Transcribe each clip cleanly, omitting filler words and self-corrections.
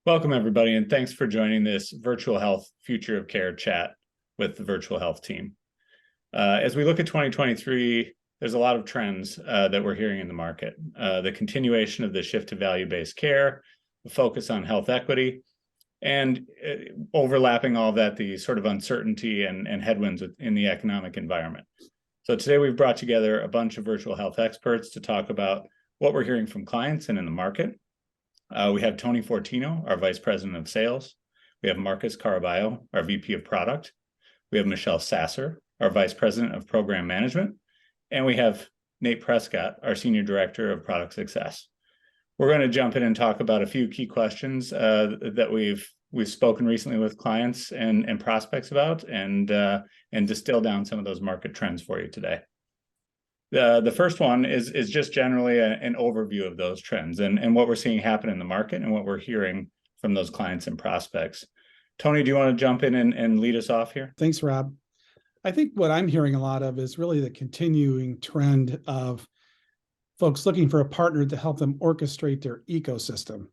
Welcome, everybody, and thanks for joining this Virtual Health Future of Care chat with the Virtual Health team. As we look at 2023, there's a lot of trends that we're hearing in the market. The continuation of the shift to value-based care, the focus on health equity, and overlapping all that, the sort of uncertainty and headwinds in the economic environment. So today we've brought together a bunch of virtual health experts to talk about what we're hearing from clients and in the market. We have Tony Fortino, our Vice President of Sales. We have Marcus Caraballo, our VP of Product. We have Michelle Sasser, our Vice President of Program Management. And we have Nate Prescott, our Senior Director of Product Success. We're going to jump in and talk about a few key questions that we've spoken recently with clients and prospects about, and distill down some of those market trends for you today. The first one is just generally an overview of those trends and what we're seeing happen in the market and what we're hearing from those clients and prospects. Tony, do you want to jump in and lead us off here? Thanks, Rob. I think what I'm hearing a lot of is really the continuing trend of folks looking for a partner to help them orchestrate their ecosystem,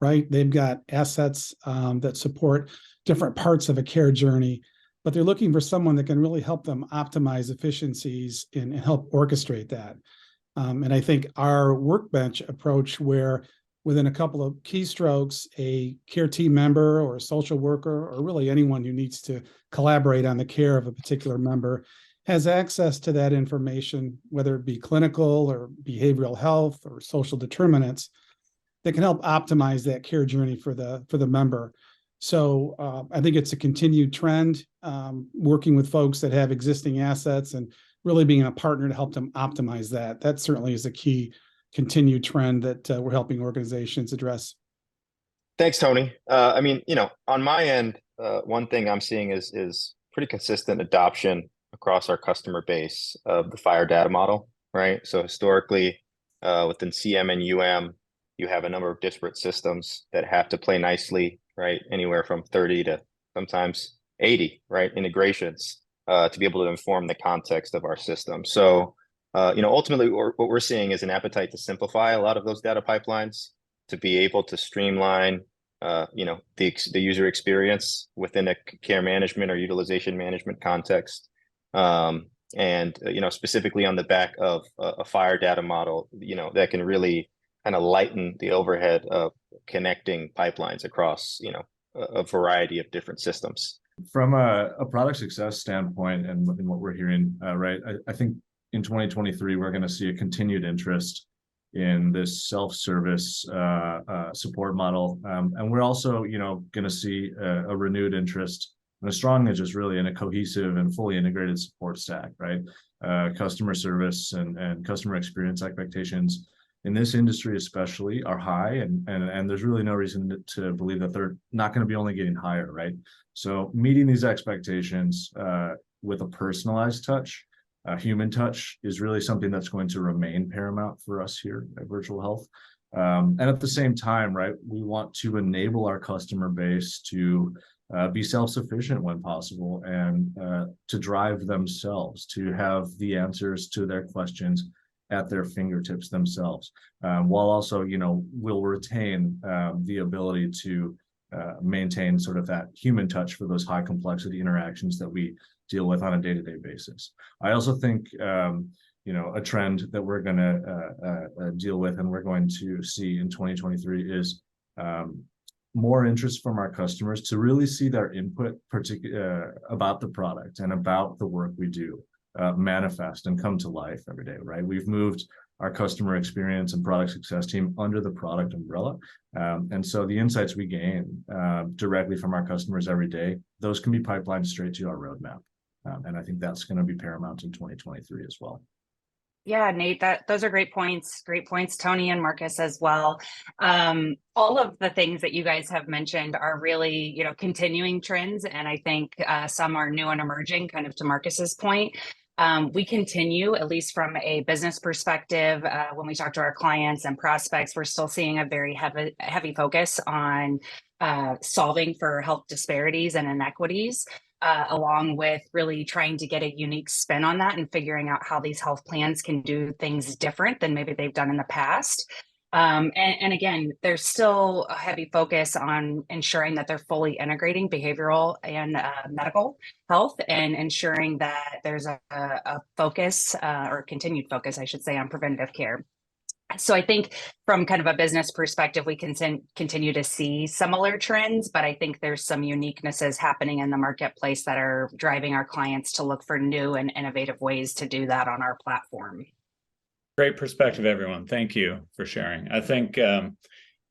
right? They've got assets that support different parts of a care journey, but they're looking for someone that can really help them optimize efficiencies and help orchestrate that. And I think our workbench approach, where within a couple of keystrokes, a care team member or a social worker, or really anyone who needs to collaborate on the care of a particular member, has access to that information, whether it be clinical or behavioral health or social determinants, that can help optimize that care journey for the member. So I think it's a continued trend, working with folks that have existing assets and really being a partner to help them optimize that. That certainly is a key continued trend that we're helping organizations address. Thanks, Tony. On my end, one thing I'm seeing is pretty consistent adoption across our customer base of the FHIR data model, right? So historically, within CM and UM, you have a number of disparate systems that have to play nicely, right? Anywhere from 30 to sometimes 80, right? Integrations to be able to inform the context of our system. So, ultimately what we're seeing is an appetite to simplify a lot of those data pipelines, to be able to streamline, the user experience within a care management or utilization management context. Specifically on the back of a FHIR data model, that can really kind of lighten the overhead of connecting pipelines across, a variety of different systems. From a product success standpoint and what we're hearing, right, I think in 2023, we're going to see a continued interest in this self-service support model. And we're also, going to see a renewed interest and a strong interest really in a cohesive and fully integrated support stack, right? Customer service and customer experience expectations in this industry especially are high, and there's really no reason to believe that they're not going to be only getting higher, right? So meeting these expectations with a personalized touch, human touch, is really something that's going to remain paramount for us here at Virtual Health. And at the same time, right, we want to enable our customer base to be self-sufficient when possible, and to drive themselves, to have the answers to their questions at their fingertips themselves, while also, we'll retain the ability to maintain sort of that human touch for those high complexity interactions that we deal with on a day-to-day basis. I also think, a trend that we're going to deal with and we're going to see in 2023 is more interest from our customers to really see their input about the product and about the work we do manifest and come to life every day, right? We've moved our customer experience and product success team under the product umbrella. And so the insights we gain directly from our customers every day, those can be pipelined straight to our roadmap. And I think that's going to be paramount in 2023 as well. Yeah, Nate, those are great points. Great points, Tony and Marcus as well. All of the things that you guys have mentioned are really, continuing trends. And I think some are new and emerging, kind of to Marcus's point. We continue, at least from a business perspective, when we talk to our clients and prospects, we're still seeing a very heavy focus on solving for health disparities and inequities. Along with really trying to get a unique spin on that and figuring out how these health plans can do things different than maybe they've done in the past. And again, there's still a heavy focus on ensuring that they're fully integrating behavioral and medical health, and ensuring that there's a focus or continued focus, I should say, on preventative care. So I think from kind of a business perspective, we can continue to see similar trends, but I think there's some uniquenesses happening in the marketplace that are driving our clients to look for new and innovative ways to do that on our platform. Great perspective, everyone. Thank you for sharing. I think that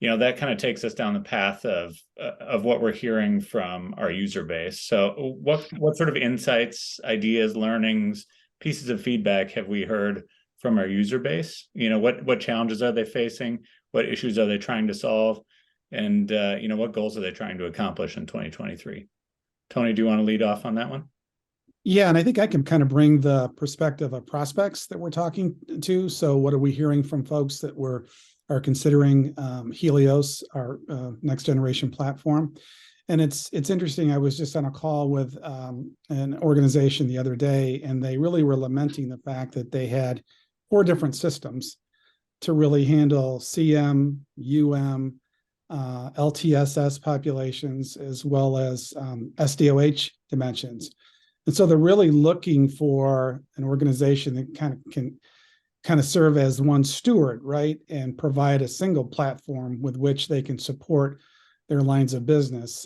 kind of takes us down the path of what we're hearing from our user base. So what sort of insights, ideas, learnings, pieces of feedback have we heard from our user base? What challenges are they facing? What issues are they trying to solve? And what goals are they trying to accomplish in 2023? Tony, do you want to lead off on that one? Yeah, and I think I can kind of bring the perspective of prospects that we're talking to. So what are we hearing from folks that are considering Helios, our next generation platform? And it's interesting. I was just on a call with an organization the other day, and they really were lamenting the fact that they had 4 different systems to really handle CM, UM, LTSS populations, as well as SDOH dimensions. And so they're really looking for an organization that can serve as one steward, right? And provide a single platform with which they can support their lines of business.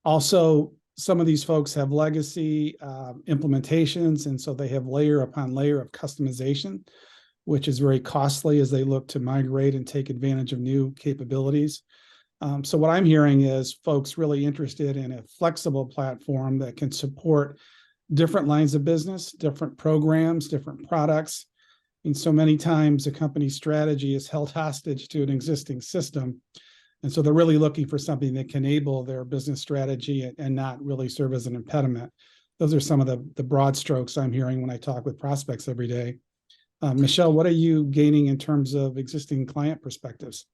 Also, some of these folks have legacy implementations, and so they have layer upon layer of customization, which is very costly as they look to migrate and take advantage of new capabilities. So what I'm hearing is folks really interested in a flexible platform that can support different lines of business, different programs, different products. And so many times a company's strategy is held hostage to an existing system. And so they're really looking for something that can enable their business strategy and not really serve as an impediment. Those are some of the broad strokes I'm hearing when I talk with prospects every day. Michelle, what are you gaining in terms of existing client perspectives?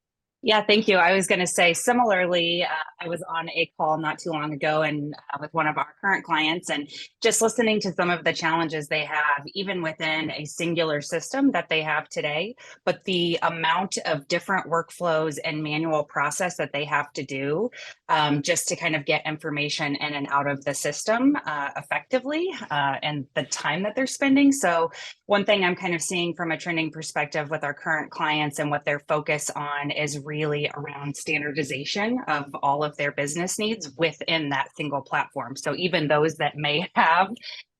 Yeah, thank you. I was going to say similarly, I was on a call not too long ago and with one of our current clients, and just listening to some of the challenges they have, even within a singular system that they have today, but the amount of different workflows and manual process that they have to do just to kind of get information in and out of the system effectively, and the time that they're spending. So one thing I'm kind of seeing from a trending perspective with our current clients and what their focus on is really around standardization of all of their business needs within that single platform. So even those that may have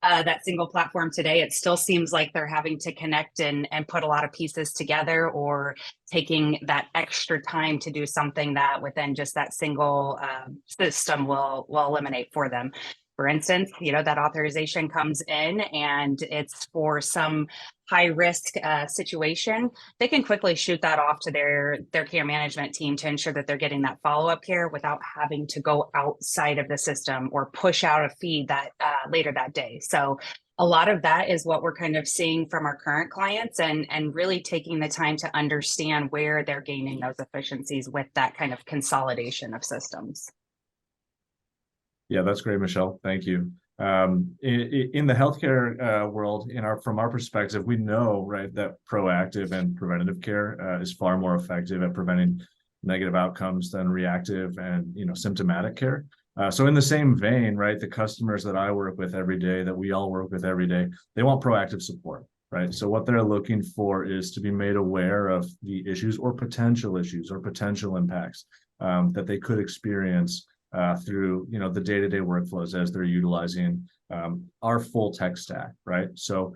that single platform today, it still seems like they're having to connect and put a lot of pieces together, or taking that extra time to do something that within just that single system will eliminate for them. For instance, that authorization comes in and it's for some high risk situation. They can quickly shoot that off to their care management team to ensure that they're getting that follow-up care without having to go outside of the system or push out a feed that later that day. So a lot of that is what we're kind of seeing from our current clients, and really taking the time to understand where they're gaining those efficiencies with that kind of consolidation of systems. Yeah, that's great, Michelle. Thank you. In the healthcare world, from our perspective, we know, right, that proactive and preventative care is far more effective at preventing negative outcomes than reactive and symptomatic care. So in the same vein, right, the customers that I work with every day, that we all work with every day, they want proactive support, right? So what they're looking for is to be made aware of the issues or potential impacts that they could experience through the day-to-day workflows as they're utilizing our full tech stack, right? So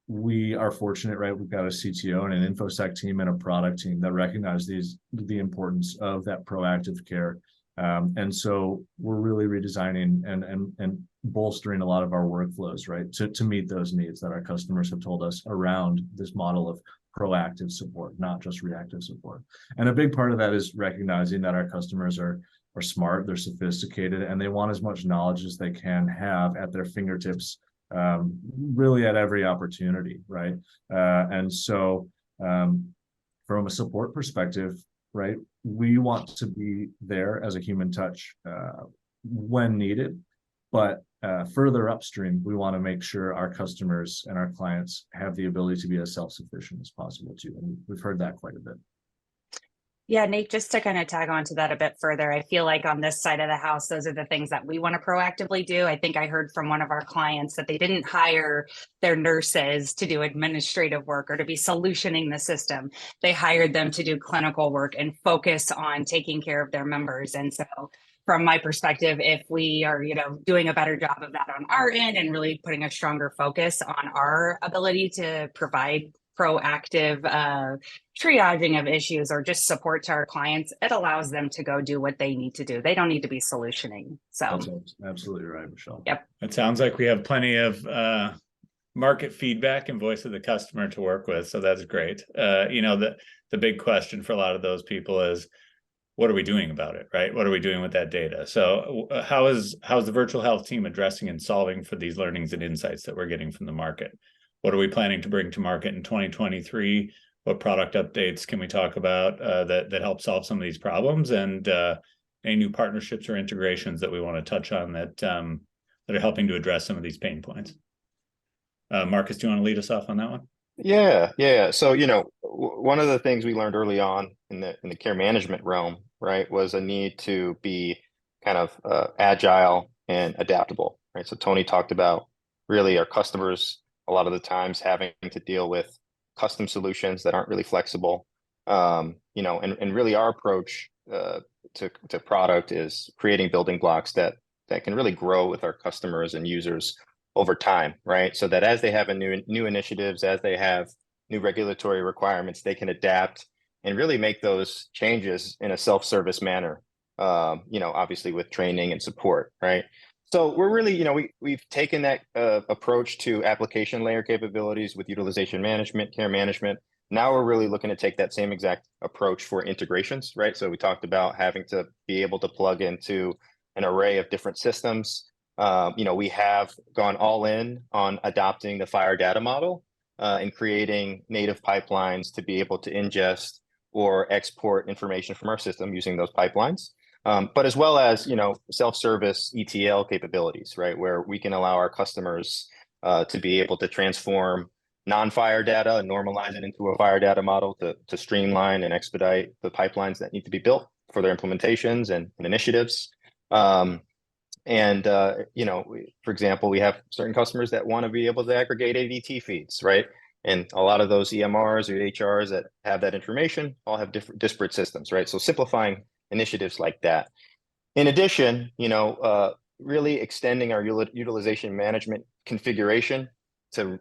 we are fortunate, right? We've got a CTO and an InfoSec team and a product team that recognize the importance of that proactive care. And so we're really redesigning and bolstering a lot of our workflows, right, to meet those needs that our customers have told us around this model of proactive support, not just reactive support. And a big part of that is recognizing that our customers are smart, they're sophisticated, and they want as much knowledge as they can have at their fingertips, really at every opportunity, right? And so from a support perspective, right, we want to be there as a human touch when needed, but further upstream, we want to make sure our customers and our clients have the ability to be as self-sufficient as possible too. And we've heard that quite a bit. Yeah, Nate, just to kind of tag on to that a bit further, I feel like on this side of the house, those are the things that we want to proactively do. I think I heard from one of our clients that they didn't hire their nurses to do administrative work or to be solutioning the system. They hired them to do clinical work and focus on taking care of their members. And so from my perspective, if we are, doing a better job of that on our end and really putting a stronger focus on our ability to provide proactive triaging of issues or just support to our clients, it allows them to go do what they need to do. They don't need to be solutioning. So That's absolutely right, Michelle. Yep. It sounds like we have plenty of market feedback and voice of the customer to work with. So that's great. The big question for a lot of those people is, what are we doing about it, right? What are we doing with that data? So how is the virtual health team addressing and solving for these learnings and insights that we're getting from the market? What are we planning to bring to market in 2023? What product updates can we talk about that help solve some of these problems? And any new partnerships or integrations that we want to touch on that are helping to address some of these pain points? Marcus, do you want to lead us off on that one? Yeah. So, one of the things we learned early on in the care management realm, right, was a need to be kind of agile and adaptable, right? So Tony talked about really our customers a lot of the times having to deal with custom solutions that aren't really flexible. And really our approach to product is creating building blocks that can really grow with our customers and users over time, right? So that as they have new initiatives, as they have new regulatory requirements, they can adapt and really make those changes in a self-service manner, obviously with training and support, right? So we're really, we've taken that approach to application layer capabilities with utilization management, care management. Now we're really looking to take that same exact approach for integrations, right? So we talked about having to be able to plug into an array of different systems. We have gone all in on adopting the Fire data model and creating native pipelines to be able to ingest or export information from our system using those pipelines. But as well as, self-service ETL capabilities, right? Where we can allow our customers to be able to transform non-Fire data and normalize it into a Fire data model to streamline and expedite the pipelines that need to be built for their implementations and initiatives. For example, we have certain customers that want to be able to aggregate ADT feeds, right? And a lot of those EMRs or HRs that have that information all have different disparate systems, right? So simplifying initiatives like that. In addition, really extending our utilization management configuration to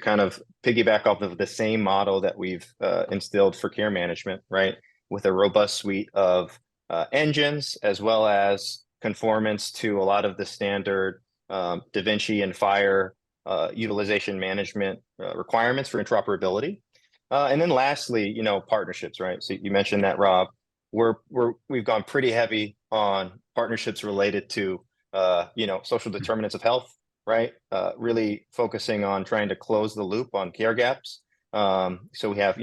kind of piggyback off of the same model that we've instilled for care management, right? With a robust suite of engines, as well as conformance to a lot of the standard DaVinci and Fire utilization management requirements for interoperability. And then lastly, partnerships, right? So you mentioned that, Rob. We've gone pretty heavy on partnerships related to social determinants of health, right? Really focusing on trying to close the loop on care gaps. So we have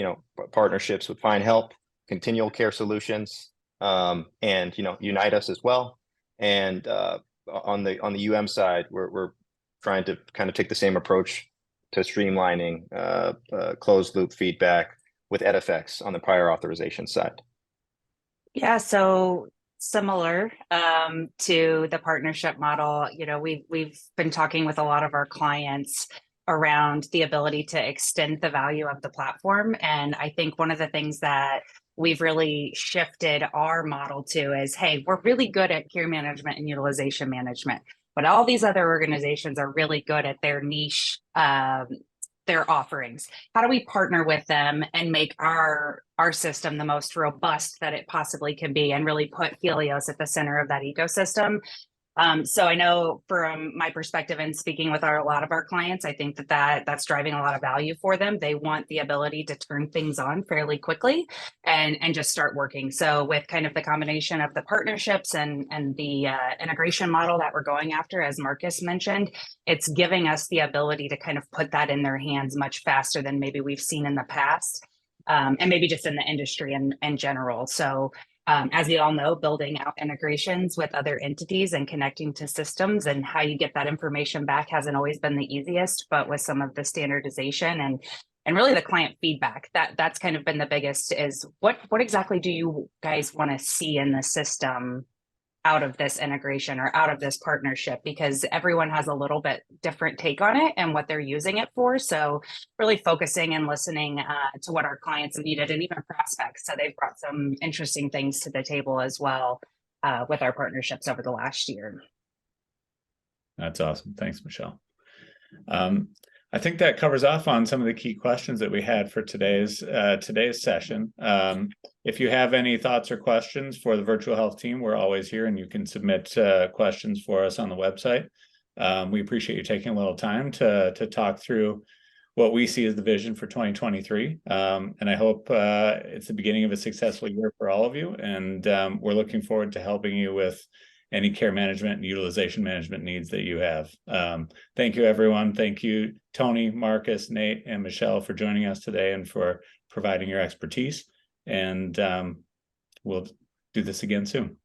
partnerships with Find Help, Continual Care Solutions, and Unite Us as well. And on the UM side, we're trying to kind of take the same approach to streamlining closed loop feedback with EdFX on the prior authorization side. Yeah, so similar to the partnership model, we've been talking with a lot of our clients around the ability to extend the value of the platform. And I think one of the things that we've really shifted our model to is, hey, we're really good at care management and utilization management, but all these other organizations are really good at their niche, their offerings. How do we partner with them and make our system the most robust that it possibly can be and really put Helios at the center of that ecosystem? So I know from my perspective and speaking with a lot of our clients, I think that's driving a lot of value for them. They want the ability to turn things on fairly quickly and just start working. So with kind of the combination of the partnerships and the integration model that we're going after, as Marcus mentioned, it's giving us the ability to kind of put that in their hands much faster than maybe we've seen in the past. And maybe just in the industry in general. So As you all know, building out integrations with other entities and connecting to systems and how you get that information back hasn't always been the easiest, but with some of the standardization and really the client feedback, that's kind of been the biggest is what exactly do you guys want to see in the system out of this integration or out of this partnership, because everyone has a little bit different take on it and what they're using it for. So really focusing and listening to what our clients have needed and even prospects. So they've brought some interesting things to the table as well with our partnerships over the last year. That's awesome. Thanks, Michelle. I think that covers off on some of the key questions that we had for today's session. If you have any thoughts or questions for the Virtual Health team, we're always here, and you can submit questions for us on the website. We appreciate you taking a little time to talk through what we see as the vision for 2023. And I hope it's the beginning of a successful year for all of you. And we're looking forward to helping you with any care management and utilization management needs that you have. Thank you, everyone. Thank you, Tony, Marcus, Nate, and Michelle for joining us today and for providing your expertise. And we'll do this again soon.